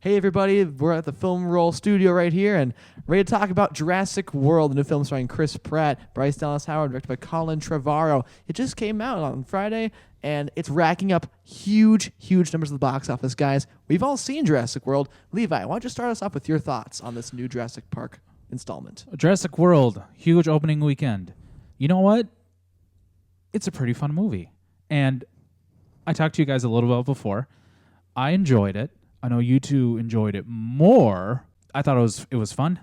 Hey everybody, we're at the Film Roll studio right here and ready to talk about Jurassic World, the new film starring Chris Pratt, Bryce Dallas Howard, directed by Colin Trevorrow. It just came out on Friday and it's racking up huge numbers at the box office, guys. We've all seen Jurassic World. Levi, why don't you start us off with your thoughts on this new Jurassic Park installment? Jurassic World, huge opening weekend. You know what? It's a pretty fun movie. And I talked to you guys a little bit before. I enjoyed it. I know you two enjoyed it more. I thought it was fun.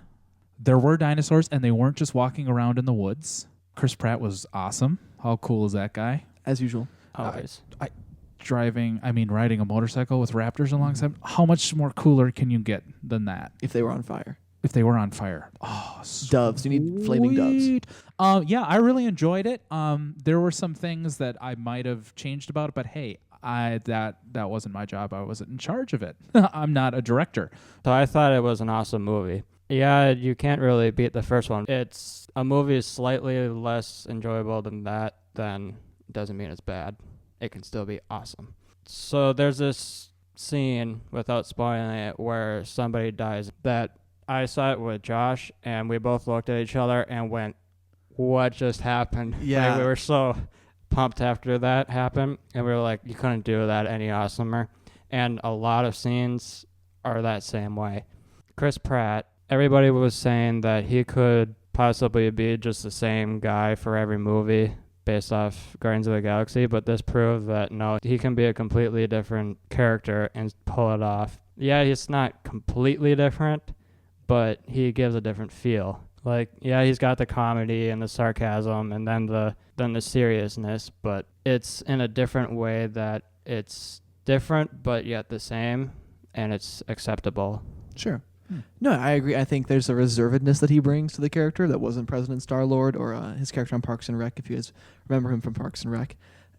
There were dinosaurs, and they weren't just walking around in the woods. Chris Pratt was awesome. How cool is that guy? As usual. Always. Riding a motorcycle with raptors alongside. How much more cooler can you get than that? If they were on fire. Oh, doves. You need flaming doves. Yeah, I really enjoyed it. There were some things that I might have changed about it, but hey, that wasn't my job. I wasn't in charge of it. I'm not a director. So I thought it was an awesome movie. Yeah, you can't really beat the first one. It's a movie slightly less enjoyable than that, then doesn't mean it's bad. It can still be awesome. So there's this scene, without spoiling it, where somebody dies that I saw it with Josh, and we both looked at each other and went, what just happened? Yeah. Like, we were so pumped after that happened, and we were like, you couldn't do that any awesomer. And a lot of scenes are that same way. Chris Pratt, everybody was saying that he could possibly be just the same guy for every movie based off Guardians of the Galaxy, but this proved that no, he can be a completely different character and pull it off. Yeah, he's not completely different, but he gives a different feel. Like, yeah, he's got the comedy and the sarcasm and then the seriousness, but it's in a different way that it's different but yet the same, and it's acceptable. Sure. No, I agree. I think there's a reservedness that he brings to the character that wasn't present in Star-Lord or his character on Parks and Rec, if you guys remember him from Parks and Rec.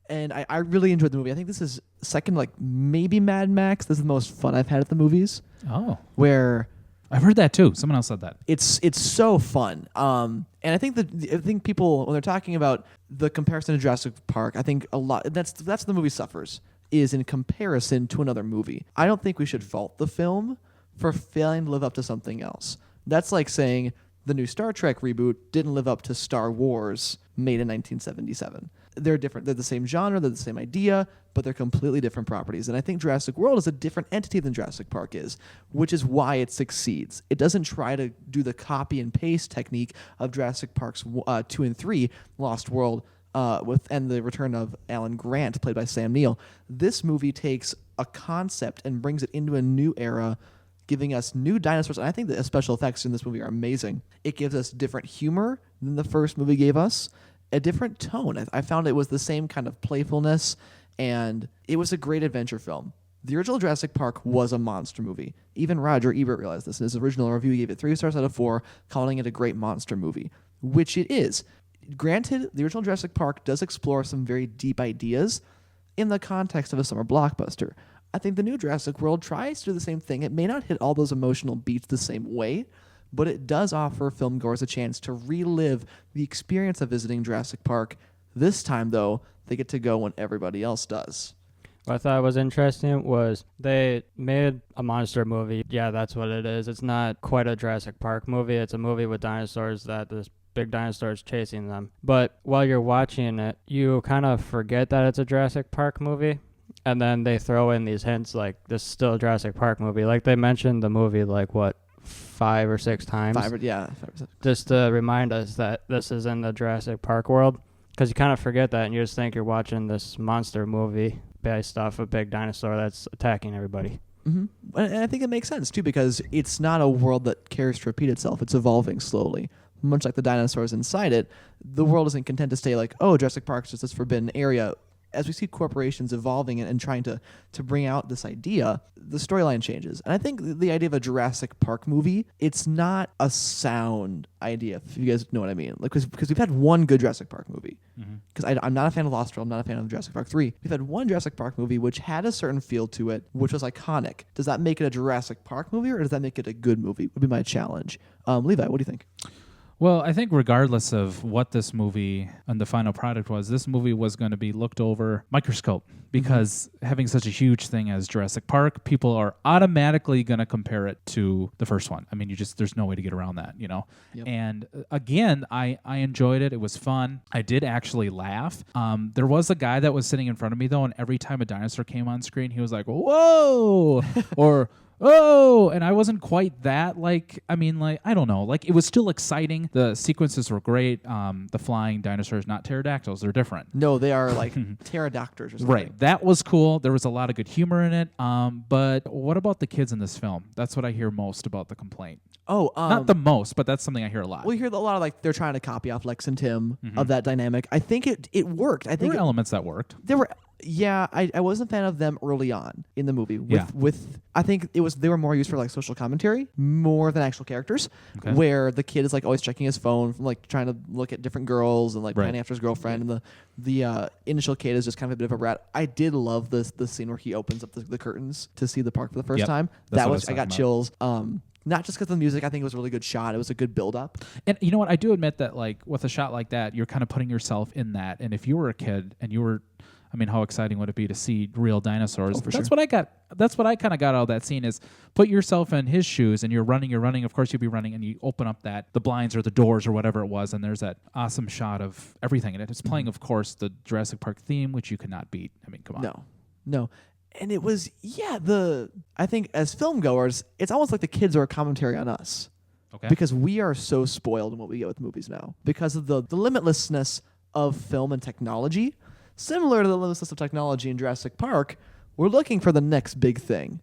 And I really enjoyed the movie. I think this is second, like, maybe Mad Max. This is the most fun I've had at the movies. Oh. Where I've heard that too. Someone else said that. It's so fun. And I think people, when they're talking about the comparison to Jurassic Park, I think a lot that's the movie suffers is in comparison to another movie. I don't think we should fault the film for failing to live up to something else. That's like saying the new Star Trek reboot didn't live up to Star Wars made in 1977. They're different. They're the same genre, they're the same idea, but they're completely different properties. And I think Jurassic World is a different entity than Jurassic Park is, which is why it succeeds. It doesn't try to do the copy and paste technique of Jurassic Parks 2 and 3, Lost World, and the return of Alan Grant, played by Sam Neill. This movie takes a concept and brings it into a new era, giving us new dinosaurs. And I think the special effects in this movie are amazing. It gives us different humor than the first movie gave us, a different tone. I found it was the same kind of playfulness, and it was a great adventure film. The original Jurassic Park was a monster movie. Even Roger Ebert realized this. In his original review, he gave it 3 stars out of 4, calling it a great monster movie, which it is. Granted, the original Jurassic Park does explore some very deep ideas in the context of a summer blockbuster. I think the new Jurassic World tries to do the same thing. It may not hit all those emotional beats the same way, but it does offer filmgoers a chance to relive the experience of visiting Jurassic Park. This time, though, they get to go when everybody else does. What I thought was interesting was they made a monster movie. Yeah, that's what it is. It's not quite a Jurassic Park movie. It's a movie with dinosaurs that this big dinosaur is chasing them. But while you're watching it, you kind of forget that it's a Jurassic Park movie. And then they throw in these hints like this is still a Jurassic Park movie. Like they mentioned the movie like 5 or 6 times. 5 or 6. Just to remind us that this is in the Jurassic Park world. Because you kind of forget that and you just think you're watching this monster movie based off a big dinosaur that's attacking everybody. Mm-hmm. And I think it makes sense too, because it's not a world that cares to repeat itself. It's evolving slowly. Much like the dinosaurs inside it, the world isn't content to stay like, oh, Jurassic Park is just this forbidden area. As we see corporations evolving and trying to bring out this idea, the storyline changes. And I think the idea of a Jurassic Park movie, it's not a sound idea, if you guys know what I mean. Like, because we've had one good Jurassic Park movie. Because I'm not a fan of Lost World, I'm not a fan of Jurassic Park 3. We've had one Jurassic Park movie which had a certain feel to it, which was iconic. Does that make it a Jurassic Park movie, or does that make it a good movie? Would be my challenge. Levi, what do you think? Well, I think regardless of what this movie and the final product was, this movie was going to be looked over microscope because having such a huge thing as Jurassic Park, people are automatically going to compare it to the first one. I mean, there's no way to get around that, you know? Yep. And again, I enjoyed it. It was fun. I did actually laugh. There was a guy that was sitting in front of me though, and every time a dinosaur came on screen, he was like, "Whoa!" or "Oh," and I wasn't quite that I don't know. It was still exciting. The sequences were great. The flying dinosaurs, not pterodactyls, they're different. No, they are like pterodactyls or something. Right. That was cool. There was a lot of good humor in it. But what about the kids in this film? That's what I hear most about the complaint. Oh, not the most, but that's something I hear a lot. Well, you hear a lot of they're trying to copy off Lex and Tim of that dynamic. I think it worked. I think there were elements that worked. There were. Yeah, I wasn't a fan of them early on in the movie. With I think they were more used for social commentary more than actual characters. Okay. Where the kid is always checking his phone, trying to look at different girls and planning after his girlfriend, and the initial kid is just kind of a bit of a brat. I did love the scene where he opens up the curtains to see the park for the first time. I got chills. Not just because of the music. I think it was a really good shot. It was a good build-up. And you know what? I do admit that, with a shot like that, you're kind of putting yourself in that. And if you were a kid and you were, how exciting would it be to see real dinosaurs? That's what I got. That's what I kind of got out of that scene is put yourself in his shoes and you're running. Of course, you'd be running and you open up the blinds or the doors or whatever it was. And there's that awesome shot of everything in it. It's playing, of course, the Jurassic Park theme, which you cannot beat. Come on. No. And it was, I think as film goers, it's almost like the kids are a commentary on us. Okay. Because we are so spoiled in what we get with movies now. Because of the limitlessness of film and technology, similar to the limitlessness of technology in Jurassic Park, we're looking for the next big thing.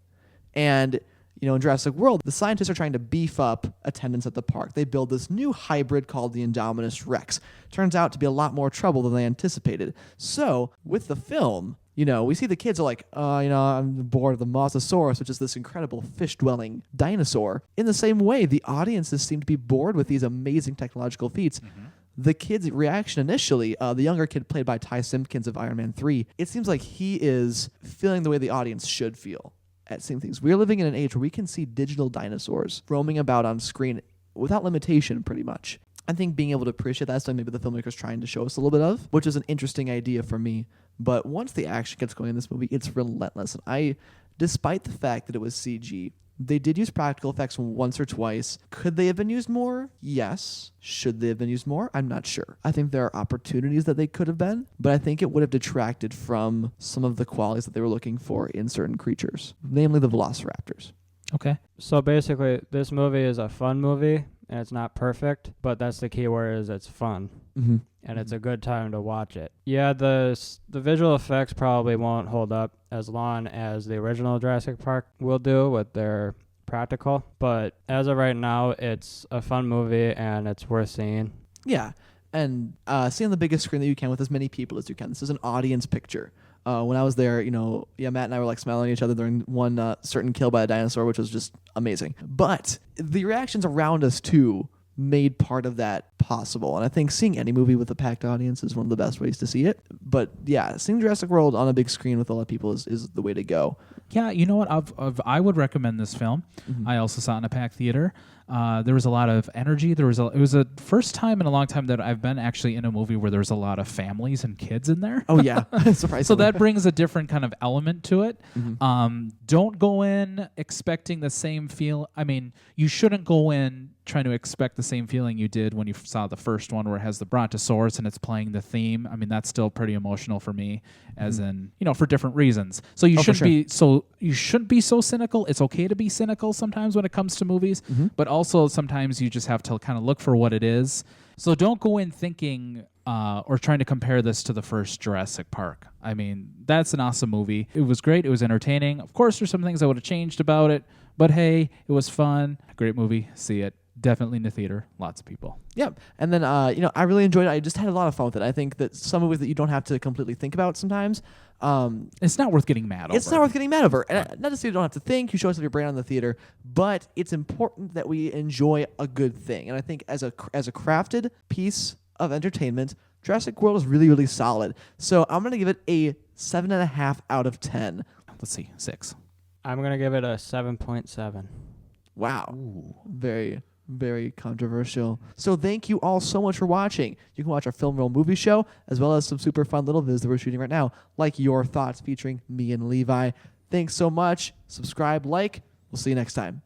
And, in Jurassic World, the scientists are trying to beef up attendance at the park. They build this new hybrid called the Indominus Rex. Turns out to be a lot more trouble than they anticipated. So, with the film, we see the kids are I'm bored of the Mosasaurus, which is this incredible fish-dwelling dinosaur. In the same way, the audiences seem to be bored with these amazing technological feats. Mm-hmm. The kid's reaction initially, the younger kid played by Ty Simpkins of Iron Man 3, it seems like he is feeling the way the audience should feel at seeing things. We're living in an age where we can see digital dinosaurs roaming about on screen without limitation, pretty much. I think being able to appreciate that stuff, maybe the filmmaker's trying to show us a little bit of, which is an interesting idea for me. But once the action gets going in this movie, it's relentless. And despite the fact that it was CG, they did use practical effects once or twice. Could they have been used more? Yes. Should they have been used more? I'm not sure. I think there are opportunities that they could have been, but I think it would have detracted from some of the qualities that they were looking for in certain creatures, namely the velociraptors. Okay. So basically, this movie is a fun movie, and it's not perfect, but that's the key word is it's fun. Mm-hmm. And it's a good time to watch it. Yeah, the visual effects probably won't hold up as long as the original Jurassic Park will do with their practical. But as of right now, it's a fun movie and it's worth seeing. Yeah, and see on the biggest screen that you can with as many people as you can. This is an audience picture. When I was there, Matt and I were smiling at each other during one certain kill by a dinosaur, which was just amazing. But the reactions around us too made part of that possible. And I think seeing any movie with a packed audience is one of the best ways to see it. But yeah, seeing Jurassic World on a big screen with a lot of people is the way to go. Yeah, you know what? I would recommend this film. Mm-hmm. I also saw it in a packed theater. There was a lot of energy. It was a first time in a long time that I've been actually in a movie where there's a lot of families and kids in there. Oh yeah, surprisingly. So that brings a different kind of element to it. Mm-hmm. Don't go in expecting the same feel. You shouldn't go in trying to expect the same feeling you did when you saw the first one where it has the Brontosaurus and it's playing the theme. That's still pretty emotional for me, as in, for different reasons. So you shouldn't be so cynical. It's okay to be cynical sometimes when it comes to movies, but also sometimes you just have to kind of look for what it is. So don't go in thinking or trying to compare this to the first Jurassic Park. That's an awesome movie. It was great. It was entertaining. Of course, there's some things I would have changed about it, but hey, it was fun. Great movie. See it. Definitely in the theater. Lots of people. Yep. And then, I really enjoyed it. I just had a lot of fun with it. I think that some movies that you don't have to completely think about sometimes. It's not worth getting mad over. It's not worth getting mad over. And not to say you don't have to think. You show us your brain on the theater. But it's important that we enjoy a good thing. And I think as a crafted piece of entertainment, Jurassic World is really, really solid. So I'm going to give it a 7.5 out of 10. Let's see. 6. I'm going to give it a 7.7. Wow. Ooh. Very, Very controversial. So thank you all so much for watching. You can watch our Film Roll movie show, as well as some super fun little vids that we're shooting right now, like Your Thoughts featuring me and Levi. Thanks so much. Subscribe, like. We'll see you next time.